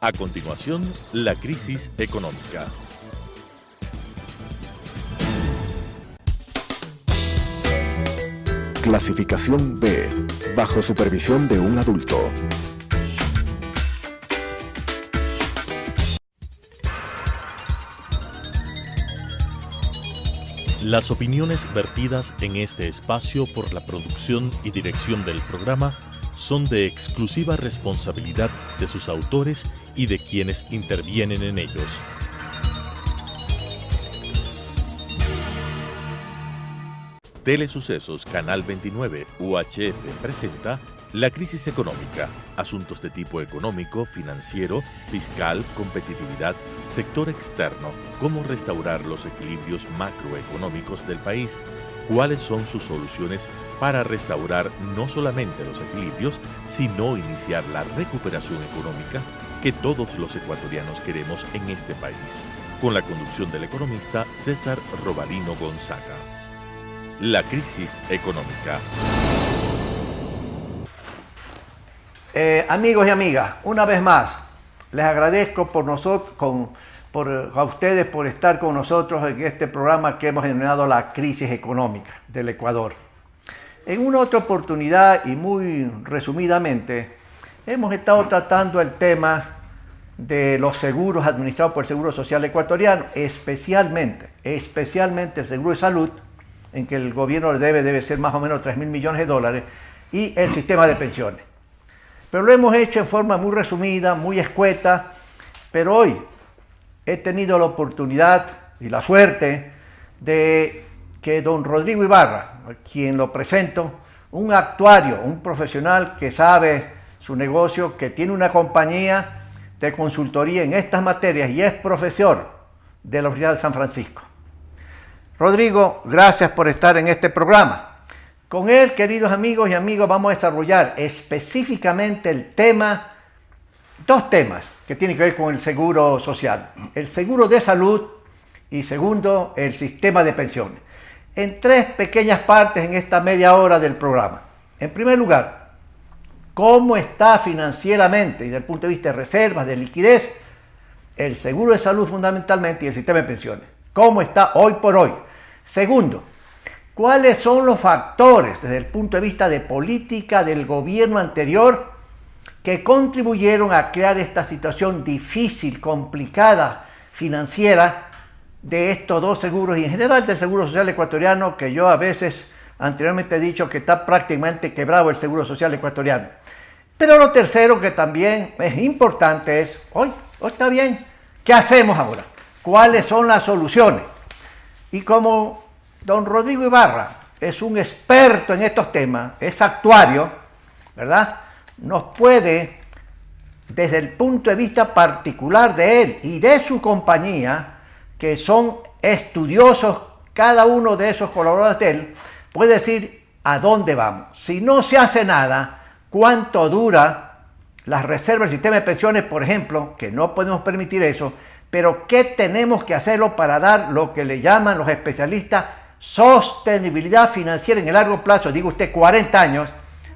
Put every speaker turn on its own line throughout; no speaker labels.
A continuación, la crisis económica.
Clasificación B, bajo supervisión de un adulto.
Las opiniones vertidas en este espacio por la producción y dirección del programa son de exclusiva responsabilidad de sus autores y de quienes intervienen en ellos. Telesucesos Canal 29 UHF presenta La crisis económica, asuntos de tipo económico, financiero, fiscal, competitividad, sector externo, cómo restaurar los equilibrios macroeconómicos del país, cuáles son sus soluciones para restaurar no solamente los equilibrios, sino iniciar la recuperación económica que todos los ecuatorianos queremos en este país, con la conducción del economista César Robalino Gonzaga. La crisis económica.
Amigos y amigas, una vez más, les agradezco a ustedes por estar con nosotros en este programa que hemos denominado La crisis económica del Ecuador. En una otra oportunidad y muy resumidamente, hemos estado tratando el tema de los seguros administrados por el Seguro Social Ecuatoriano, especialmente el seguro de salud, en que el gobierno debe ser más o menos 3.000 millones de dólares, y el sistema de pensiones. Pero lo hemos hecho en forma muy resumida, muy escueta, pero hoy he tenido la oportunidad y la suerte de que don Rodrigo Ibarra, a quien lo presento, un actuario, un profesional que sabe su negocio, que tiene una compañía de consultoría en estas materias y es profesor de la Universidad de San Francisco. Rodrigo, gracias por estar en este programa. Con él, queridos amigos y amigas, vamos a desarrollar específicamente dos temas que tienen que ver con el seguro social. El seguro de salud y segundo, el sistema de pensiones. En tres pequeñas partes en esta media hora del programa. En primer lugar, cómo está financieramente y desde el punto de vista de reservas, de liquidez, el seguro de salud fundamentalmente y el sistema de pensiones. ¿Cómo está hoy por hoy? Segundo, ¿cuáles son los factores desde el punto de vista de política del gobierno anterior que contribuyeron a crear esta situación difícil, complicada, financiera de estos dos seguros y en general del Seguro Social Ecuatoriano, que yo a veces anteriormente he dicho que está prácticamente quebrado el Seguro Social Ecuatoriano? Pero lo tercero que también es importante es, hoy está bien, ¿qué hacemos ahora? ¿Cuáles son las soluciones? Y como don Rodrigo Ibarra es un experto en estos temas, es actuario, ¿verdad? Nos puede, desde el punto de vista particular de él y de su compañía, que son estudiosos, cada uno de esos colaboradores de él, puede decir a dónde vamos. Si no se hace nada, cuánto dura las reservas del sistema de pensiones, por ejemplo, que no podemos permitir eso, pero ¿qué tenemos que hacerlo para dar lo que le llaman los especialistas sostenibilidad financiera en el largo plazo, digo usted 40 años,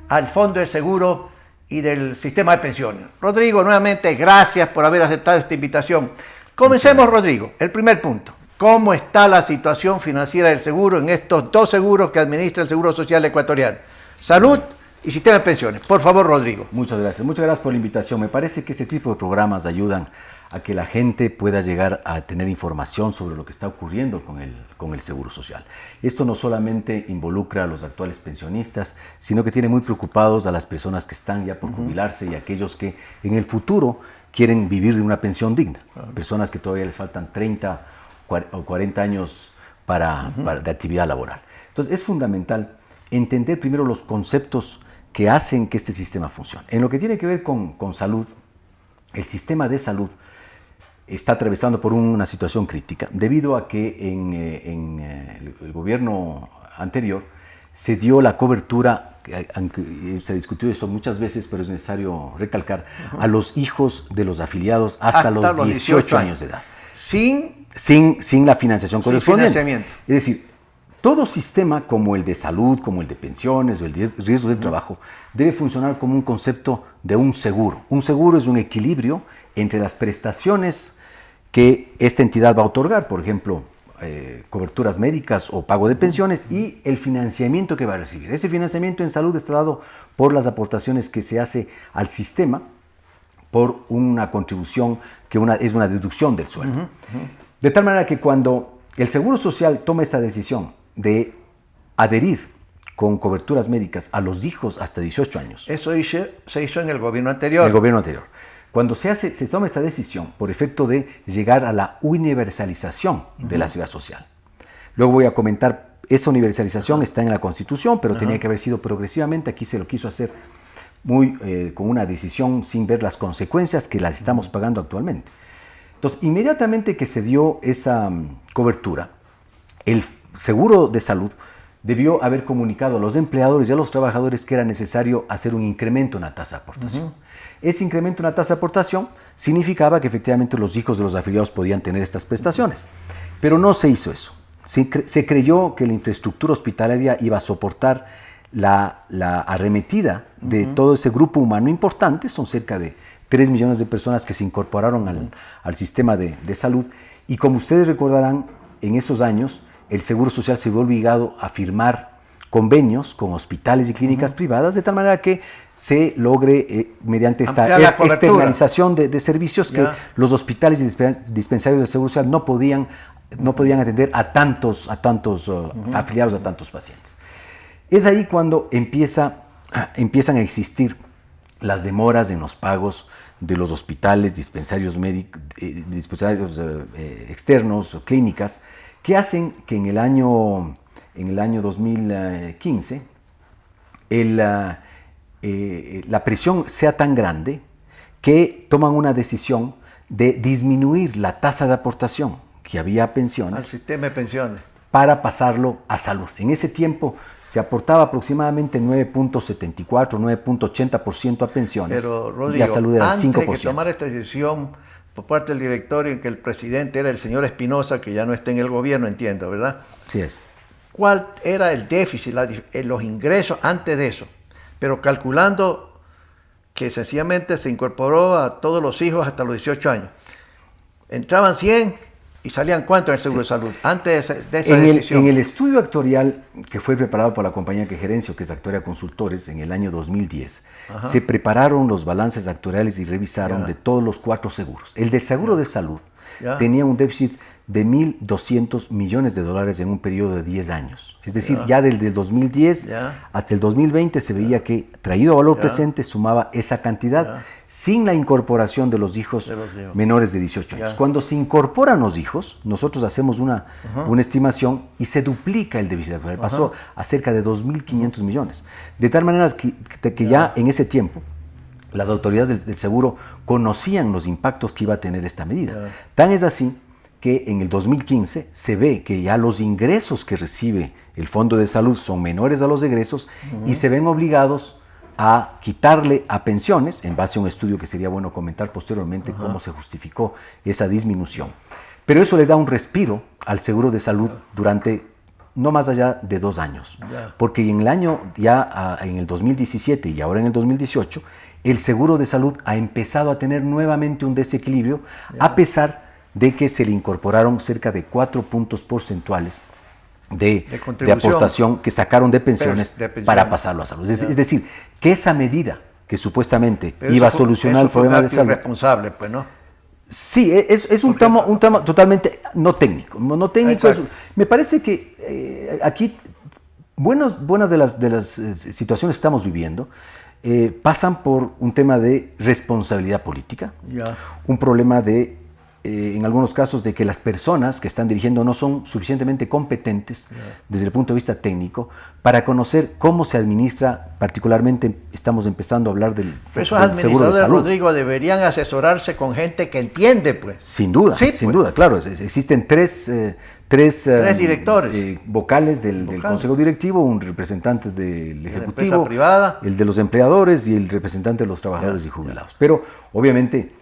al Fondo de Seguro y del sistema de pensiones? Rodrigo, nuevamente, gracias por haber aceptado esta invitación. Comencemos, Rodrigo. El primer punto. ¿Cómo está la situación financiera del seguro en estos dos seguros que administra el Seguro Social Ecuatoriano? Salud y sistema de pensiones. Por favor, Rodrigo.
Muchas gracias por la invitación. Me parece que este tipo de programas ayudan a que la gente pueda llegar a tener información sobre lo que está ocurriendo con el Seguro Social. Esto no solamente involucra a los actuales pensionistas, sino que tiene muy preocupados a las personas que están ya por jubilarse y aquellos que en el futuro quieren vivir de una pensión digna. Personas que todavía les faltan 30 o 40 años de actividad laboral. Entonces es fundamental entender primero los conceptos que hacen que este sistema funcione. En lo que tiene que ver con salud, el sistema de salud está atravesando por una situación crítica debido a que en el gobierno anterior se dio la cobertura, aunque se discutió esto muchas veces, pero es necesario recalcar, a los hijos de los afiliados hasta los 18 años de edad. Sin la financiación correspondiente. Es decir, todo sistema como el de salud, como el de pensiones o el de riesgos de trabajo, debe funcionar como un concepto de un seguro. Un seguro es un equilibrio entre las prestaciones que esta entidad va a otorgar, por ejemplo, coberturas médicas o pago de pensiones, y el financiamiento que va a recibir. Ese financiamiento en salud está dado por las aportaciones que se hace al sistema por una contribución que es una deducción del sueldo. De tal manera que cuando el Seguro Social toma esta decisión de adherir con coberturas médicas a los hijos hasta 18 años.
Eso se hizo en el gobierno anterior.
En el gobierno anterior. Cuando se toma esta decisión por efecto de llegar a la universalización de la seguridad social. Luego voy a comentar, esa universalización está en la Constitución, pero tenía que haber sido progresivamente. Aquí se lo quiso hacer con una decisión sin ver las consecuencias que las estamos pagando actualmente. Entonces, inmediatamente que se dio esa cobertura, el Seguro de Salud debió haber comunicado a los empleadores y a los trabajadores que era necesario hacer un incremento en la tasa de aportación. Ese incremento en la tasa de aportación significaba que efectivamente los hijos de los afiliados podían tener estas prestaciones, pero no se hizo eso. Se creyó que la infraestructura hospitalaria iba a soportar la arremetida de todo ese grupo humano importante. Son cerca de 3 millones de personas que se incorporaron al sistema de salud, y como ustedes recordarán, en esos años el Seguro Social se vio obligado a firmar convenios con hospitales y clínicas privadas, de tal manera que se logre, mediante esta externalización de servicios, que los hospitales y dispensarios de Seguro Social no podían atender a tantos afiliados, a tantos pacientes. Es ahí cuando empiezan a existir las demoras en los pagos de los hospitales, dispensarios externos, clínicas, que hacen que en el año 2015 la presión sea tan grande que toman una decisión de disminuir la tasa de aportación que había a pensiones
al sistema de pensiones
para pasarlo a salud. En ese tiempo se aportaba aproximadamente 9.74, 9.80% a pensiones.
Pero, Rodrigo,
y a salud era
antes
5%.
de que tomara esta decisión por parte del directorio, en que el presidente era el señor Espinosa, que ya no está en el gobierno, entiendo, ¿verdad?
Sí es.
¿Cuál era el déficit, los ingresos antes de eso? Pero calculando que sencillamente se incorporó a todos los hijos hasta los 18 años. Entraban 100 y salían ¿cuánto en el Seguro de Salud antes de esa decisión?
En el estudio actuarial que fue preparado por la compañía que gerencio, que es Actuaria Consultores, en el año 2010, se prepararon los balances actuariales y revisaron de todos los 4 seguros. El del Seguro de Salud tenía un déficit de $1.200 millones en un periodo de 10 años. Es decir, ya desde el 2010 hasta el 2020 se veía que, traído a valor presente, sumaba esa cantidad sin la incorporación de los hijos menores de 18 años. Cuando se incorporan los hijos, nosotros hacemos una estimación y se duplica el déficit actual. Pasó a cerca de 2.500 millones. De tal manera que ya en ese tiempo las autoridades del seguro conocían los impactos que iba a tener esta medida. Tan es así que en el 2015 se ve que ya los ingresos que recibe el Fondo de Salud son menores a los egresos y se ven obligados a quitarle a pensiones, en base a un estudio que sería bueno comentar posteriormente cómo se justificó esa disminución. Pero eso le da un respiro al Seguro de Salud durante no más allá de 2 años, porque en el año en el 2017 y ahora en el 2018, el Seguro de Salud ha empezado a tener nuevamente un desequilibrio, a pesar de que se le incorporaron cerca de 4 puntos porcentuales de aportación que sacaron de pensiones para pasarlo a salud. Es decir, que esa medida que supuestamente iba a solucionar el problema de salud...
irresponsable, pues, ¿no?
Sí, es un tema totalmente no técnico. Me parece que aquí buenas de las situaciones que estamos viviendo pasan por un tema de responsabilidad política, un problema de en algunos casos de que las personas que están dirigiendo no son suficientemente competentes desde el punto de vista técnico para conocer cómo se administra. Particularmente estamos empezando a hablar del
esos
seguro de
administradores,
salud.
Rodrigo, deberían asesorarse con gente que entiende, pues.
Sin duda,
sí,
sin duda, claro. Existen tres
directores
vocales del Consejo Directivo, un representante del Ejecutivo,
privada,
el de los empleadores y el representante de los trabajadores y jubilados. Pero obviamente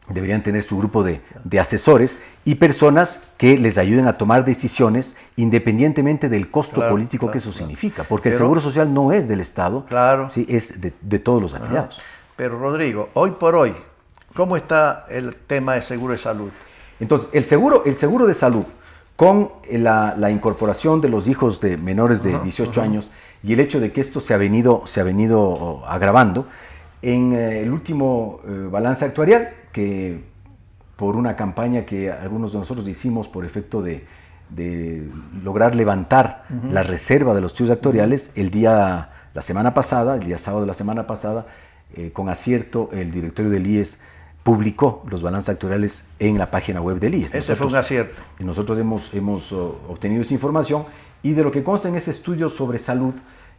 deberían tener su grupo de asesores y personas que les ayuden a tomar decisiones independientemente del costo político que eso significa, porque el Seguro Social no es del Estado, ¿sí? Es de todos los afiliados.
Pero Rodrigo, hoy por hoy, ¿Cómo está el tema de seguro de salud?
Entonces, el seguro de salud, con la incorporación de los hijos de menores de 18 años y el hecho de que esto se ha venido agravando, en el último balance actuarial, que por una campaña que algunos de nosotros hicimos por efecto de lograr levantar la reserva de los estudios actuariales, el día sábado de la semana pasada, con acierto, el directorio del IES publicó los balances actuariales en la página web del IES.
Ese fue un acierto.
Y nosotros hemos obtenido esa información, y de lo que consta en ese estudio sobre salud,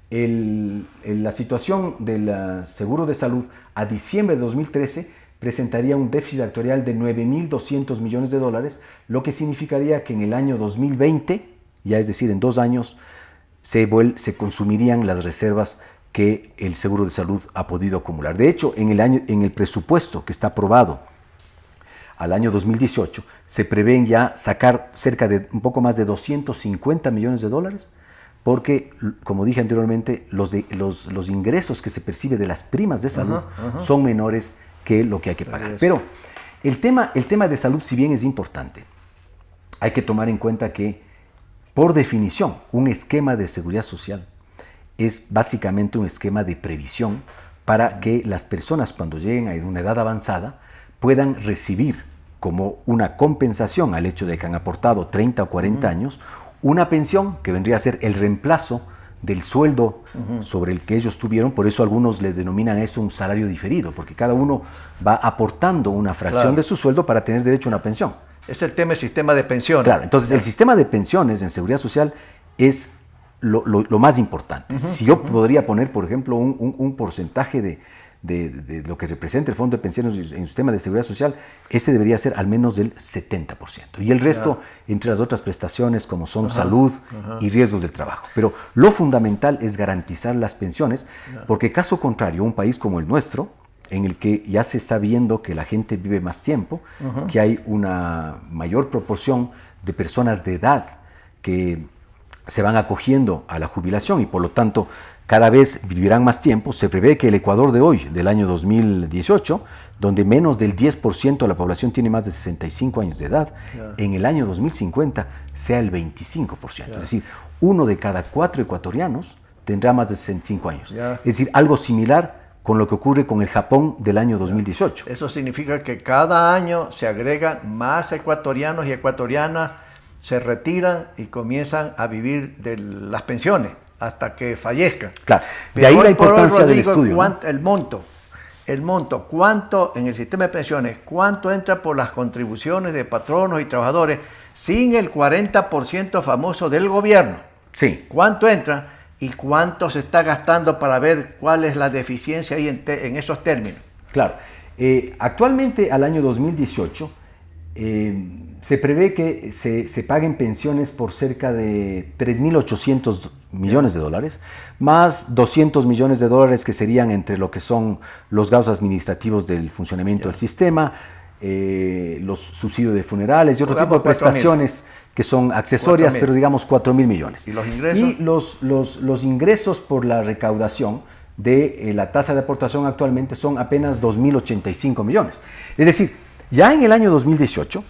la situación del seguro de salud a diciembre de 2013 presentaría un déficit actuarial de 9.200 millones de dólares, lo que significaría que en el año 2020, ya es decir, en 2 años, se consumirían las reservas que el seguro de salud ha podido acumular. De hecho, en el presupuesto que está aprobado al año 2018, se prevén ya sacar cerca de un poco más de 250 millones de dólares, porque, como dije anteriormente, los ingresos que se percibe de las primas de salud son menores que lo que hay que pagar. Pero el tema de salud, si bien es importante, hay que tomar en cuenta que, por definición, un esquema de seguridad social es básicamente un esquema de previsión para que las personas, cuando lleguen a una edad avanzada, puedan recibir como una compensación al hecho de que han aportado 30 o 40 años, una pensión que vendría a ser el reemplazo del sueldo sobre el que ellos tuvieron. Por eso algunos le denominan eso un salario diferido, porque cada uno va aportando una fracción de su sueldo para tener derecho a una pensión.
Es el tema del sistema de pensiones.
Claro, entonces el sistema de pensiones en seguridad social es lo más importante. Si yo podría poner, por ejemplo, un porcentaje de lo que representa el Fondo de Pensiones en el sistema de seguridad social, ese debería ser al menos del 70%. Y el resto, entre las otras prestaciones como son salud y riesgos del trabajo. Pero lo fundamental es garantizar las pensiones, porque caso contrario, un país como el nuestro, en el que ya se está viendo que la gente vive más tiempo, que hay una mayor proporción de personas de edad que se van acogiendo a la jubilación y por lo tanto cada vez vivirán más tiempo. Se prevé que el Ecuador de hoy, del año 2018, donde menos del 10% de la población tiene más de 65 años de edad, en el año 2050 sea el 25%. Es decir, 1 de cada 4 ecuatorianos tendrá más de 65 años. Es decir, algo similar con lo que ocurre con el Japón del año 2018.
Eso significa que cada año se agregan más ecuatorianos y ecuatorianas, se retiran y comienzan a vivir de las pensiones hasta que fallezcan.
Claro, de ahí la importancia del estudio, ¿no?
El monto, ¿cuánto en el sistema de pensiones, cuánto entra por las contribuciones de patronos y trabajadores sin el 40% famoso del gobierno?
Sí.
¿Cuánto entra y cuánto se está gastando para ver cuál es la deficiencia ahí en esos términos?
Claro, actualmente al año 2018 se prevé que se paguen pensiones por cerca de 3.800 millones de dólares, más 200 millones de dólares que serían entre lo que son los gastos administrativos del funcionamiento del sistema, los subsidios de funerales y otro tipo de prestaciones que son accesorias, pero digamos 4.000 millones.
¿Y los ingresos?
Y los ingresos por la recaudación de la tasa de aportación actualmente son apenas 2.085 millones. Es decir, ya en el año 2018,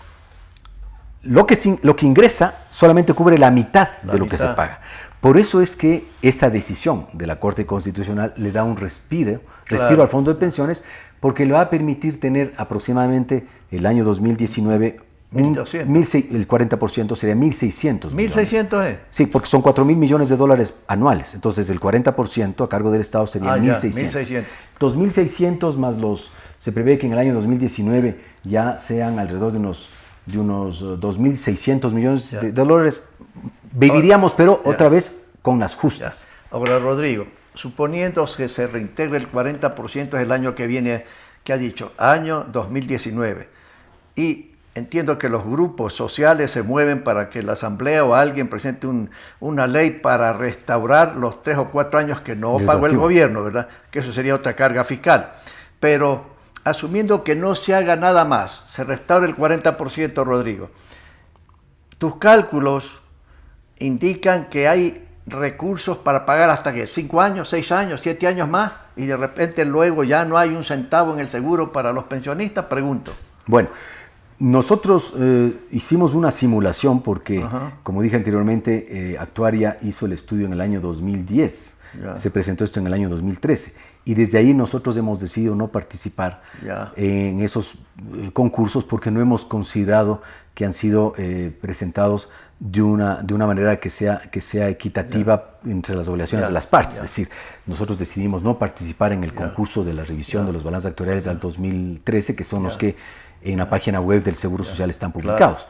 lo que ingresa solamente cubre la mitad de lo que se paga. Por eso es que esta decisión de la Corte Constitucional le da un respiro al Fondo de Pensiones, porque le va a permitir tener aproximadamente el año 2019 el 40% sería 1.600 millones.
¿1.600 es?
Sí, porque son 4.000 millones de dólares anuales. Entonces, el 40% a cargo del Estado sería 1.600. 2.600 más se prevé que en el año 2019 ya sean alrededor de unos 2.600 millones de dólares. Viviríamos, pero otra vez con las justas.
Ahora, Rodrigo, suponiendo que se reintegre el 40% es el año que viene, que ha dicho, año 2019, y entiendo que los grupos sociales se mueven para que la Asamblea o alguien presente una ley para restaurar los 3 o 4 años que no pagó el gobierno, ¿verdad? Que eso sería otra carga fiscal. Pero asumiendo que no se haga nada más, se restaure el 40%, Rodrigo, tus cálculos indican que hay recursos para pagar hasta que 5 años, 6 años, 7 años más, y de repente luego ya no hay un centavo en el seguro para los pensionistas, pregunto.
Bueno, nosotros hicimos una simulación porque, como dije anteriormente, Actuaria hizo el estudio en el año 2010, se presentó esto en el año 2013, y desde ahí nosotros hemos decidido no participar en esos concursos porque no hemos considerado que han sido presentados de una manera que sea equitativa entre las obligaciones de las partes. Es decir, nosotros decidimos no participar en el concurso de la revisión de los balances actuariales al 2013, que son los que en la página web del Seguro Social están publicados.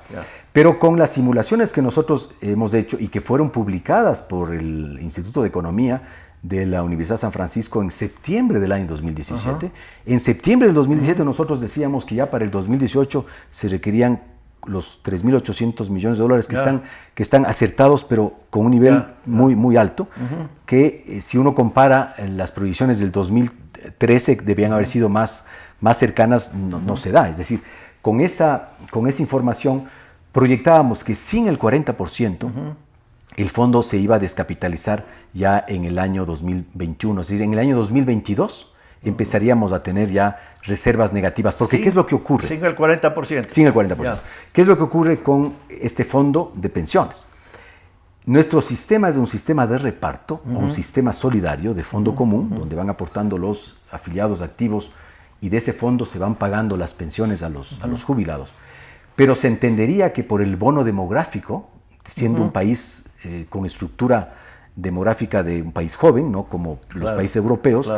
Pero con las simulaciones que nosotros hemos hecho y que fueron publicadas por el Instituto de Economía de la Universidad de San Francisco en septiembre del año 2017, en septiembre del 2017 nosotros decíamos que ya para el 2018 se requerían los 3.800 millones de dólares que están acertados, pero con un nivel muy alto, que si uno compara las proyecciones del 2013 debían haber sido más cercanas, no se da. Es decir, con esa información proyectábamos que sin el 40%, el fondo se iba a descapitalizar ya en el año 2021. Es decir, en el año 2022 empezaríamos a tener ya reservas negativas. Porque ¿qué es lo que ocurre?
Sin el 40%.
Sin el 40%. ¿Qué es lo que ocurre con este fondo de pensiones? Nuestro sistema es un sistema de reparto, un sistema solidario de fondo común, donde van aportando los afiliados activos y de ese fondo se van pagando las pensiones a los jubilados. Pero se entendería que por el bono demográfico, siendo un país con estructura demográfica de un país joven, ¿no? Como los países europeos,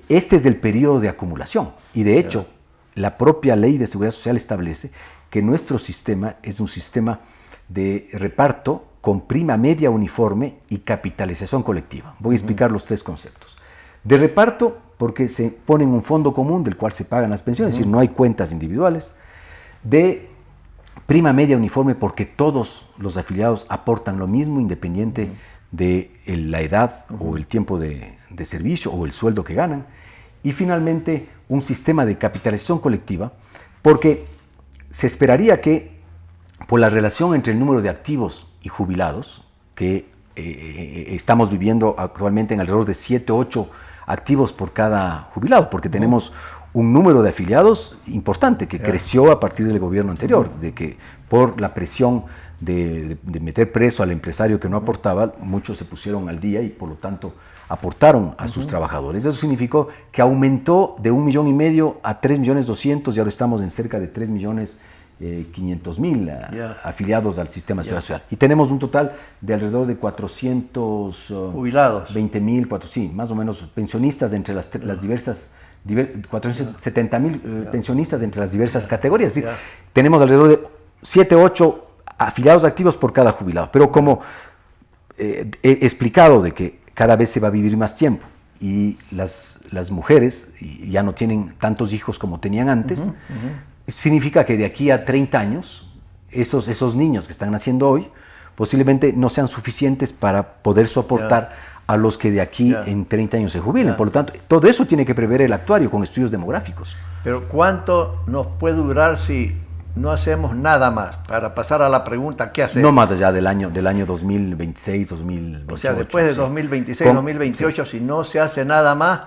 este es el periodo de acumulación. Y de hecho, la propia Ley de Seguridad Social establece que nuestro sistema es un sistema de reparto con prima media uniforme y capitalización colectiva. Voy a explicar los tres conceptos. De reparto, porque se pone en un fondo común del cual se pagan las pensiones, es decir, no hay cuentas individuales. De prima media uniforme, porque todos los afiliados aportan lo mismo, independiente de la edad o el tiempo de servicio o el sueldo que ganan. Y finalmente, un sistema de capitalización colectiva, porque se esperaría que por la relación entre el número de activos y jubilados, que estamos viviendo actualmente en alrededor de 7 o 8 activos por cada jubilado, porque tenemos un número de afiliados importante que creció a partir del gobierno anterior, de que por la presión de meter preso al empresario que no aportaba, muchos se pusieron al día y por lo tanto aportaron a sus trabajadores. Eso significó que aumentó de 1,5 millones a 3.200.000 y ahora estamos en cerca de 3.500.000 afiliados al sistema de seguridad social. Y tenemos un total de alrededor de 400
jubilados,
20.000, sí, más o menos pensionistas entre las diversas 470.000 pensionistas entre las diversas categorías. Es decir, tenemos alrededor de 7 o 8 afiliados activos por cada jubilado. Pero como he explicado de que cada vez se va a vivir más tiempo y las mujeres ya no tienen tantos hijos como tenían antes, eso significa que de aquí a 30 años, esos niños que están naciendo hoy posiblemente no sean suficientes para poder soportar a los que de aquí en 30 años se jubilen. Por lo tanto, todo eso tiene que prever el actuario con estudios demográficos.
Pero ¿cuánto nos puede durar si no hacemos nada más? Para pasar a la pregunta, ¿qué hacer?
No más allá del año 2026, 2028.
O sea, después de 2026, 2028, si no se hace nada más,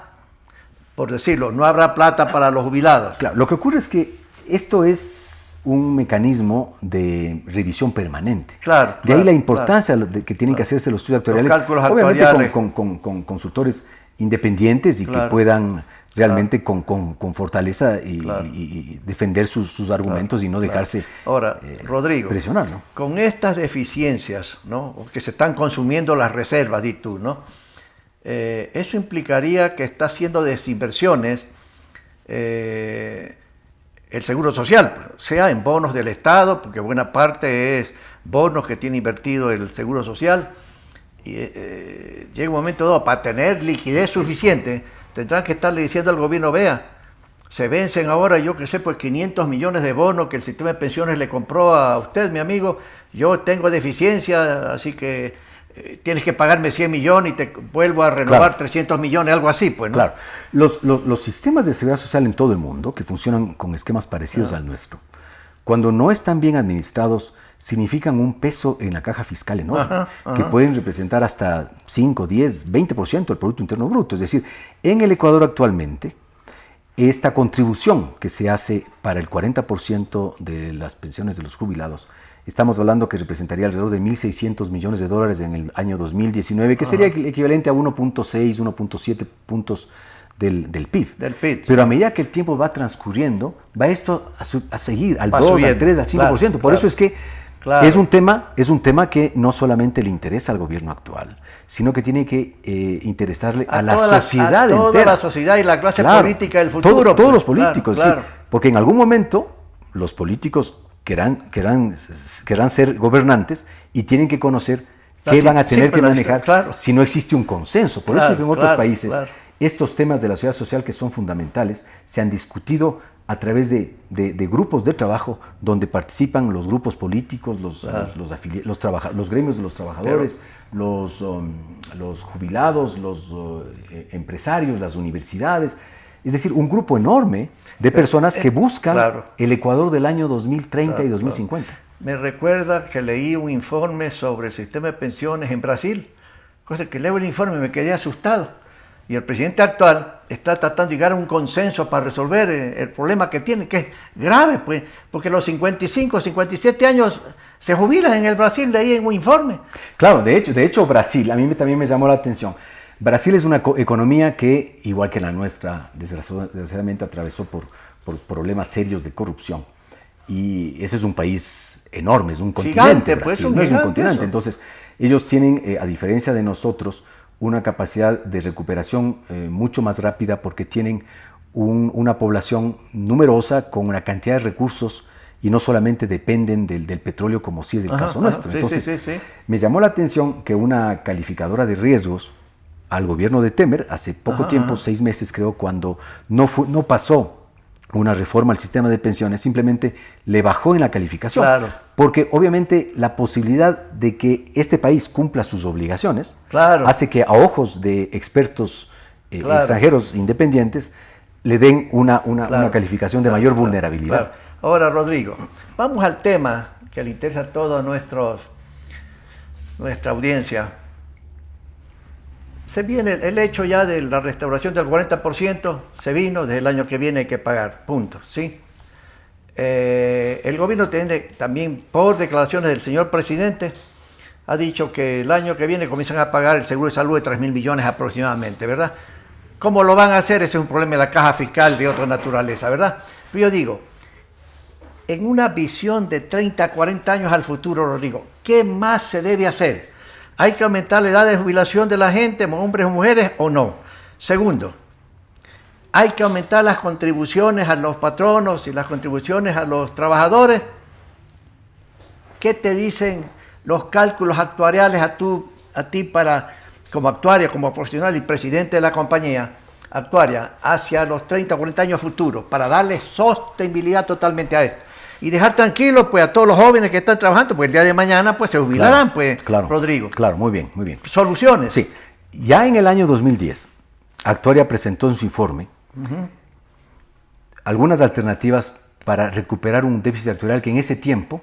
por decirlo, no habrá plata para los jubilados.
Claro, lo que ocurre es que esto es un mecanismo de revisión permanente.
Claro.
De ahí la importancia de que tienen que hacerse los estudios actuariales,
los cálculos
obviamente
actuariales,
con consultores independientes y que puedan realmente con fortaleza y defender sus argumentos y no dejarse
ahora, Rodrigo,
presionar, ¿no?
Con estas deficiencias, ¿no? Que se están consumiendo las reservas, di tú, ¿no? Eso implicaría que está haciendo desinversiones el Seguro Social, sea en bonos del Estado, porque buena parte es bonos que tiene invertido el Seguro Social, y llega un momento dado, para tener liquidez suficiente, tendrán que estarle diciendo al gobierno, vea, se vencen ahora, yo que sé, pues 500 millones de bonos que el sistema de pensiones le compró a usted, mi amigo, yo tengo deficiencia, así que tienes que pagarme 100 millones y te vuelvo a renovar 300 millones, algo así, pues, ¿no?
Claro. Los sistemas de seguridad social en todo el mundo, que funcionan con esquemas parecidos al nuestro, cuando no están bien administrados, significan un peso en la caja fiscal enorme, que pueden representar hasta 5, 10, 20% del Producto Interno Bruto. Es decir, en el Ecuador actualmente, esta contribución que se hace para el 40% de las pensiones de los jubilados, estamos hablando que representaría alrededor de 1.600 millones de dólares en el año 2019, que sería el equivalente a 1.6, 1.7 puntos del PIB. Pero a medida que el tiempo va transcurriendo, va esto a seguir al 2, al 3, al 5%. Por eso es que es un tema que no solamente le interesa al gobierno actual, sino que tiene que interesarle a la sociedad entera. A toda
la sociedad y la clase política del futuro.
Todos los políticos, sí, porque en algún momento los políticos querrán ser gobernantes y tienen que conocer qué van a tener que manejar si no existe un consenso. Por eso es que en otros países estos temas de la seguridad social, que son fundamentales, se han discutido a través de grupos de trabajo donde participan los grupos políticos, los gremios de los trabajadores, los jubilados, los empresarios, las universidades. Es decir, un grupo enorme de personas que buscan el Ecuador del año 2030 y 2050.
Me recuerda que leí un informe sobre el sistema de pensiones en Brasil, cosa que leo el informe y me quedé asustado. Y el presidente actual está tratando de llegar a un consenso para resolver el problema que tiene, que es grave, pues, porque los 55, 57 años se jubilan en el Brasil, leí en un informe.
Claro, de hecho Brasil, a mí también me llamó la atención. Brasil es una economía que, igual que la nuestra, desgraciadamente atravesó por problemas serios de corrupción. Y ese es un país enorme, es un continente.
Pues
no es un continente. Entonces, ellos tienen, a diferencia de nosotros, una capacidad de recuperación mucho más rápida porque tienen una población numerosa con una cantidad de recursos y no solamente dependen del petróleo como sí es el caso nuestro. Entonces, me llamó la atención que una calificadora de riesgos al gobierno de Temer, hace poco tiempo, 6 meses creo, cuando no pasó una reforma al sistema de pensiones, simplemente le bajó en la calificación. Porque obviamente la posibilidad de que este país cumpla sus obligaciones hace que a ojos de expertos extranjeros independientes le den una calificación de mayor vulnerabilidad.
Ahora, Rodrigo, vamos al tema que le interesa a toda nuestra audiencia. Se viene el hecho ya de la restauración del 40%, se vino, desde el año que viene hay que pagar, punto, ¿sí? El gobierno tiene también, por declaraciones del señor presidente, ha dicho que el año que viene comienzan a pagar el seguro de salud de 3.000 millones aproximadamente, ¿verdad? ¿Cómo lo van a hacer? Ese es un problema de la caja fiscal de otra naturaleza, ¿verdad? Pero yo digo, en una visión de 30, 40 años al futuro, Rodrigo, ¿qué más se debe hacer? ¿Hay que aumentar la edad de jubilación de la gente, hombres o mujeres, o no? Segundo, ¿hay que aumentar las contribuciones a los patronos y las contribuciones a los trabajadores? ¿Qué te dicen los cálculos actuariales a ti como actuaria, como profesional y presidente de la compañía actuaria, hacia los 30 o 40 años futuros, para darle sostenibilidad totalmente a esto? Y dejar tranquilos pues a todos los jóvenes que están trabajando, pues el día de mañana pues se jubilarán, Rodrigo.
Claro, muy bien, muy bien.
¿Soluciones?
Sí, ya en el año 2010, Actuaria presentó en su informe algunas alternativas para recuperar un déficit actuarial que en ese tiempo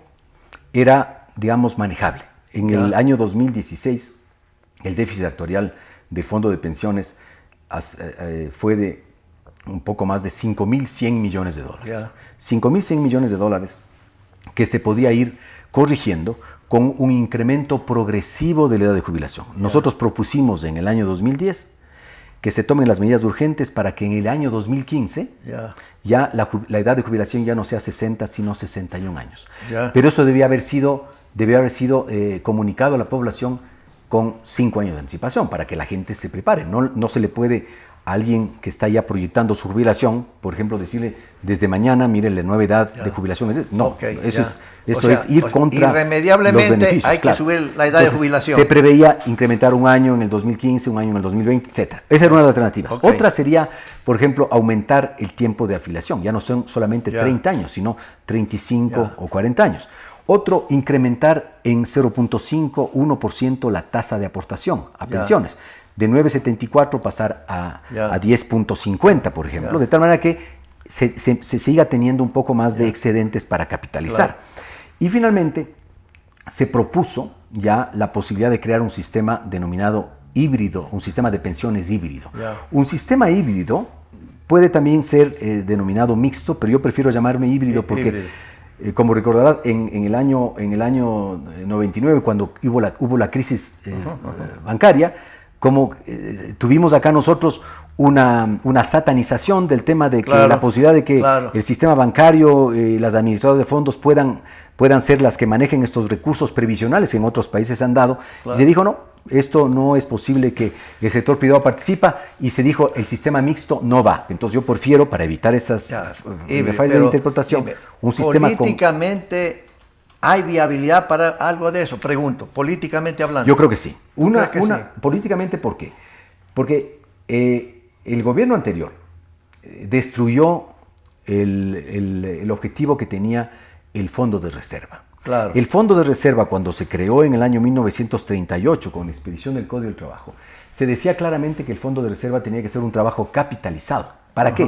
era, digamos, manejable. En el año 2016, el déficit actuarial del Fondo de Pensiones fue de un poco más de 5.100 millones de dólares. 5.100 millones de dólares que se podía ir corrigiendo con un incremento progresivo de la edad de jubilación. Nosotros propusimos en el año 2010 que se tomen las medidas urgentes para que en el año 2015 ya la edad de jubilación ya no sea 60, sino 61 años. Pero eso debía haber sido comunicado a la población con 5 años de anticipación para que la gente se prepare. No se le puede a alguien que está ya proyectando su jubilación, por ejemplo, decirle desde mañana, mire la nueva edad de jubilación. No, eso es ir contra
irremediablemente
los beneficios.
Hay que subir la edad de jubilación.
Se preveía incrementar un año en el 2015, un año en el 2020, etc. Esa era una de las alternativas. Otra sería, por ejemplo, aumentar el tiempo de afiliación. Ya no son solamente 30 años, sino 35 o 40 años. Otro, incrementar en 0.5, 1% la tasa de aportación a pensiones. De 9.74 pasar a 10.50, por ejemplo, de tal manera que se siga teniendo un poco más de excedentes para capitalizar.
Claro.
Y finalmente se propuso ya la posibilidad de crear un sistema denominado híbrido, un sistema de pensiones híbrido. Un sistema híbrido puede también ser denominado mixto, pero yo prefiero llamarme híbrido porque, como recordarás, en el año 99, cuando hubo la crisis bancaria, como tuvimos acá nosotros una satanización del tema de que la posibilidad de que el sistema bancario, las administradoras de fondos puedan ser las que manejen estos recursos previsionales, en otros países se han dado, y se dijo no, esto no es posible, que el sector privado participa, y se dijo el sistema mixto no va. Entonces yo prefiero, para evitar esas fallas de interpretación, un sistema
políticamente ¿hay viabilidad para algo de eso? Pregunto, políticamente hablando.
Yo creo que sí. Políticamente, ¿por qué? Porque el gobierno anterior destruyó el objetivo que tenía el Fondo de Reserva.
Claro.
El Fondo de Reserva, cuando se creó en el año 1938 con la expedición del Código del Trabajo, se decía claramente que el Fondo de Reserva tenía que ser un trabajo capitalizado. ¿Para qué?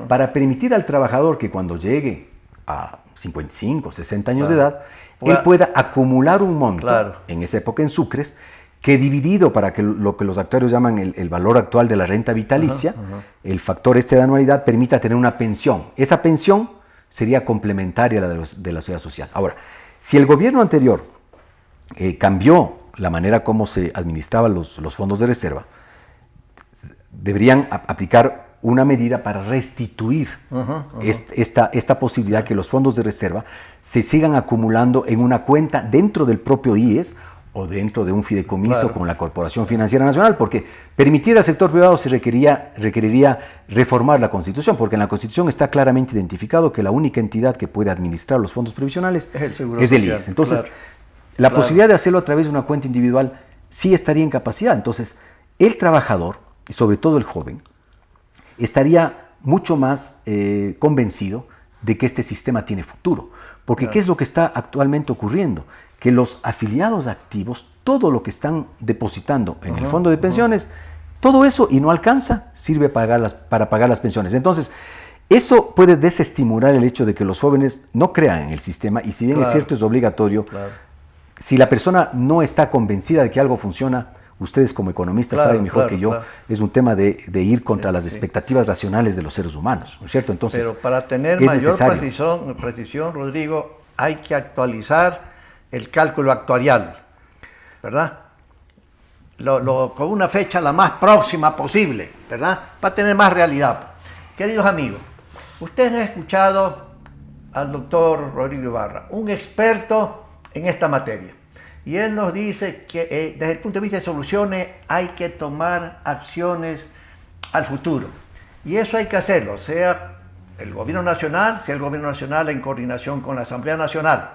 Para permitir al trabajador que cuando llegue a 55, 60 años de edad, él pueda acumular un monto, en esa época en sucres, que dividido para que lo que los actuarios llaman el valor actual de la renta vitalicia, el factor de anualidad, permita tener una pensión. Esa pensión sería complementaria a la de la seguridad social. Ahora, si el gobierno anterior cambió la manera como se administraban los fondos de reserva, deberían aplicar una medida para restituir esta posibilidad que los fondos de reserva se sigan acumulando en una cuenta dentro del propio IES o dentro de un fideicomiso con la Corporación Financiera Nacional, porque permitir al sector privado se requeriría reformar la Constitución, porque en la Constitución está claramente identificado que la única entidad que puede administrar los fondos previsionales es el IES. Entonces, la posibilidad de hacerlo a través de una cuenta individual sí estaría en capacidad. Entonces, el trabajador, y sobre todo el joven, estaría mucho más convencido de que este sistema tiene futuro. Porque ¿qué es lo que está actualmente ocurriendo? Que los afiliados activos, todo lo que están depositando en el fondo de pensiones, todo eso, y no alcanza, sirve para pagar las pensiones. Entonces, eso puede desestimular el hecho de que los jóvenes no crean en el sistema, y si bien es cierto, es obligatorio, si la persona no está convencida de que algo funciona, ustedes como economistas saben mejor que yo, es un tema de ir contra las expectativas racionales de los seres humanos, ¿no es cierto? Entonces,
pero para tener mayor precisión, Rodrigo, hay que actualizar el cálculo actuarial, ¿verdad? Con una fecha la más próxima posible, ¿verdad? Para tener más realidad. Queridos amigos, ustedes han escuchado al doctor Rodrigo Ibarra, un experto en esta materia. Y él nos dice que desde el punto de vista de soluciones hay que tomar acciones al futuro. Y eso hay que hacerlo, sea el gobierno nacional, en coordinación con la Asamblea Nacional.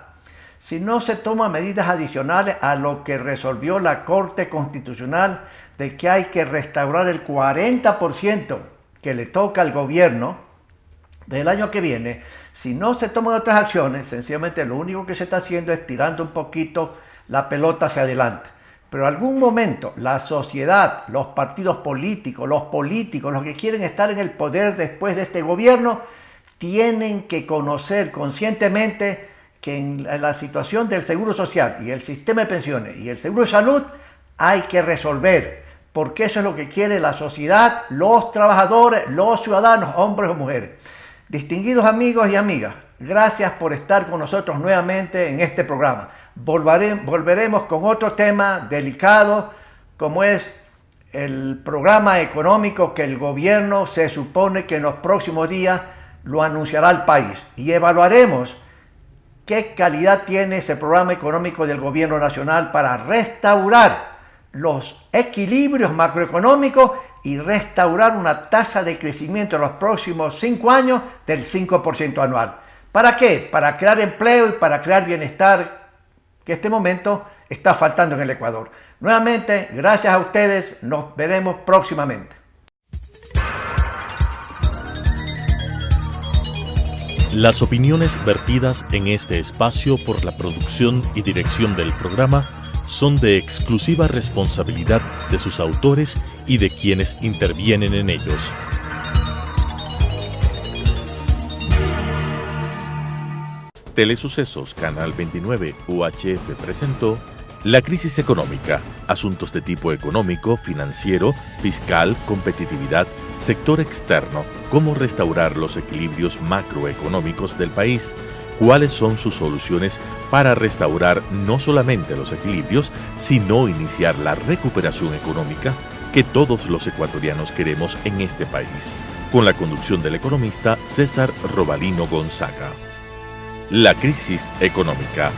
Si no se toman medidas adicionales a lo que resolvió la Corte Constitucional de que hay que restaurar el 40% que le toca al gobierno del año que viene, si no se toman otras acciones, sencillamente lo único que se está haciendo es tirando un poquito la pelota hacia adelante. Pero en algún momento la sociedad, los partidos políticos, los que quieren estar en el poder después de este gobierno, tienen que conocer conscientemente que en la situación del seguro social y el sistema de pensiones y el seguro de salud hay que resolver, porque eso es lo que quiere la sociedad, los trabajadores, los ciudadanos, hombres o mujeres. Distinguidos amigos y amigas, gracias por estar con nosotros nuevamente en este programa. Volveremos con otro tema delicado, como es el programa económico que el gobierno se supone que en los próximos días lo anunciará al país, y evaluaremos qué calidad tiene ese programa económico del gobierno nacional para restaurar los equilibrios macroeconómicos y restaurar una tasa de crecimiento en los próximos 5 años del 5% anual. ¿Para qué? Para crear empleo y para crear bienestar, que en este momento está faltando en el Ecuador. Nuevamente, gracias a ustedes, nos veremos próximamente.
Las opiniones vertidas en este espacio por la producción y dirección del programa son de exclusiva responsabilidad de sus autores y de quienes intervienen en ellos. Telesucesos, Canal 29, UHF presentó La crisis económica, asuntos de tipo económico, financiero, fiscal, competitividad, sector externo, cómo restaurar los equilibrios macroeconómicos del país, cuáles son sus soluciones para restaurar no solamente los equilibrios, sino iniciar la recuperación económica que todos los ecuatorianos queremos en este país, con la conducción del economista César Robalino Gonzaga. La crisis económica.